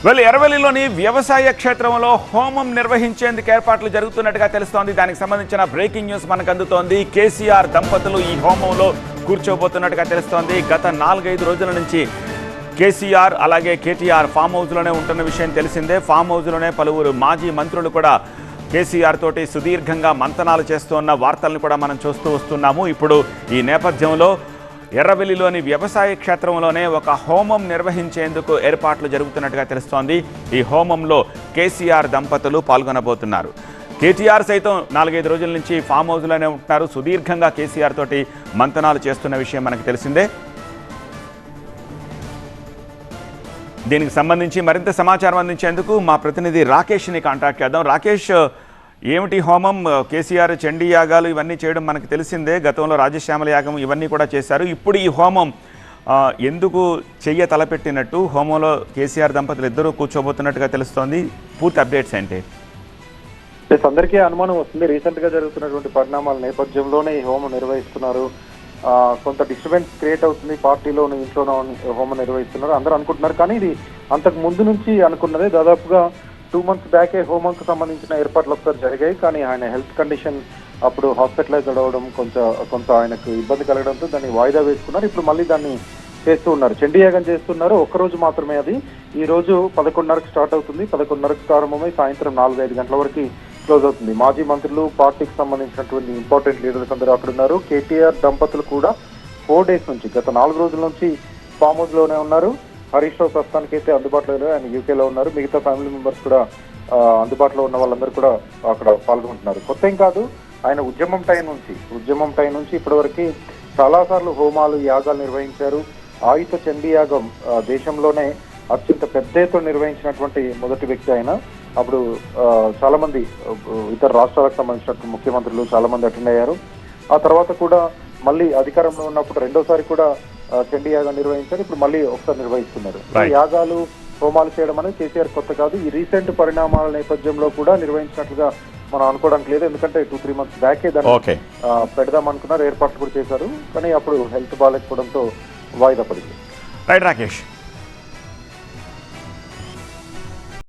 ఎర్రవెల్లిలోని వ్యవసాయ క్షేత్రంలో హోమం నిర్వహించేందుకు ఏర్పాట్లు జరుగుతున్నట్టుగా తెలుస్తోంది. దానికి సంబంధించిన బ్రేకింగ్ న్యూస్ మనకు అందుతోంది. కేసీఆర్ దంపతులు ఈ హోమంలో కూర్చోబోతున్నట్టుగా తెలుస్తోంది. గత 4-5 రోజుల నుంచి కేసీఆర్ అలాగే కేటీఆర్ ఫామ్ హౌస్లోనే ఉంటున్న విషయం తెలిసిందే. ఫామ్ హౌస్లోనే పలువురు మాజీ మంత్రులు కూడా కేసీఆర్ తోటి సుదీర్ఘంగా మంతనాలు చేస్తున్న వార్తలను కూడా మనం చూస్తూ వస్తున్నాము. ఇప్పుడు ఈ నేపథ్యంలో ఎర్రవెల్లిలోని వ్యవసాయ క్షేత్రంలోనే ఒక హోమం నిర్వహించేందుకు ఏర్పాట్లు జరుగుతున్నట్టుగా తెలుస్తోంది. ఈ హోమంలో కేసీఆర్ దంపతులు పాల్గొనబోతున్నారు. కేటీఆర్ సైతం 4-5 రోజుల నుంచి ఫామ్ హౌస్లోనే ఉంటున్నారు. సుదీర్ఘంగా కేసీఆర్ తోటి మంతనాలు చేస్తున్న విషయం మనకు తెలిసిందే. దీనికి సంబంధించి మరింత సమాచారం అందించేందుకు మా ప్రతినిధి రాకేష్ని కాంటాక్ట్ చేద్దాం. రాకేష్, ఏమిటి హోమం? కేసీఆర్ చండీ యాగాలు ఇవన్నీ చేయడం మనకు తెలిసిందే. గతంలో రాజశ్యామల యాగం ఇవన్నీ కూడా చేశారు. ఇప్పుడు ఈ హోమం ఎందుకు చెయ్య తలపెట్టినట్టు? హోమంలో కేసీఆర్ దంపతులు ఇద్దరూ కూర్చోబోతున్నట్టుగా తెలుస్తోంది. పూర్తి అప్డేట్స్ ఏంటి? అందరికీ అనుమానం వస్తుంది. రీసెంట్ గా జరుగుతున్నటువంటి పరిణామాల నేపథ్యంలోనే ఈ హోమం నిర్వహిస్తున్నారు. కొంత డిస్టర్బెన్స్ క్రియేట్ అవుతుంది పార్టీలోను, ఇంట్లోనూ హోమం నిర్వహిస్తున్నారు అందరూ అనుకుంటున్నారు. కానీ ఇది అంతకు ముందు నుంచి అనుకున్నదే. దాదాపుగా 2 months బ్యాకే హోమంకు సంబంధించిన ఏర్పాట్లు ఒకసారి జరిగాయి. కానీ ఆయన హెల్త్ కండిషన్ అప్పుడు హాస్పిటలైజ్ అవ్వడం, కొంత ఆయనకు ఇబ్బంది కలగడంతో దాన్ని వాయిదా వేసుకున్నారు. ఇప్పుడు మళ్ళీ దాన్ని చేస్తూ ఉన్నారు. చండీయాగం చేస్తున్నారు. ఒక్కరోజు మాత్రమే అది. ఈ రోజు 11:30కు స్టార్ట్ అవుతుంది. 11:30కు ప్రారంభమై సాయంత్రం 4-5 గంటల వరకు క్లోజ్ అవుతుంది. మాజీ మంత్రులు, పార్టీకి సంబంధించినటువంటి ఇంపార్టెంట్ లీడర్స్ అందరూ అక్కడ ఉన్నారు. కేటీఆర్ దంపతులు కూడా 4 days నుంచి, గత 4 రోజుల నుంచి ఫామ్ హౌస్ లోనే ఉన్నారు. హరీష్ రావు ప్రస్తుతానికి అయితే అందుబాటులో లేరు, ఆయన యూకేలో ఉన్నారు. మిగతా ఫ్యామిలీ మెంబర్స్ కూడా అందుబాటులో ఉన్న వాళ్ళందరూ కూడా అక్కడ పాల్గొంటున్నారు. కొత్త ఏం కాదు, ఆయన ఉద్యమం టైం నుంచి ఇప్పటివరకు చాలా సార్లు హోమాలు, యాగాలు నిర్వహించారు. ఆయుధ చండీ యాగం దేశంలోనే అత్యంత పెద్ద ఎత్తున నిర్వహించినటువంటి మొదటి వ్యక్తి ఆయన. అప్పుడు చాలా మంది ఇతర రాష్ట్రాలకు సంబంధించినటువంటి ముఖ్యమంత్రులు చాలా మంది అటెండ్ అయ్యారు. ఆ తర్వాత కూడా మళ్ళీ అధికారంలో ఉన్నప్పుడు రెండోసారి కూడా చండీ యాగం నిర్వహించారు. ఇప్పుడు మళ్ళీ ఒకసారి నిర్వహిస్తున్నారు. యాగాలు, హోమాలు చేయడం అనేది కేసీఆర్ కొత్త కాదు. ఈ రీసెంట్ పరిణామాల నేపథ్యంలో కూడా నిర్వహించినట్లుగా మనం అనుకోవడానికి లేదు. ఎందుకంటే 2-3 months బ్యాకే దాన్ని పెడదాం అనుకున్నారు, ఏర్పాట్లు కూడా చేశారు. కానీ అప్పుడు హెల్త్ బాగాలేకపోవడంతో వాయిదా పడింది. రైట్ రాకేష్.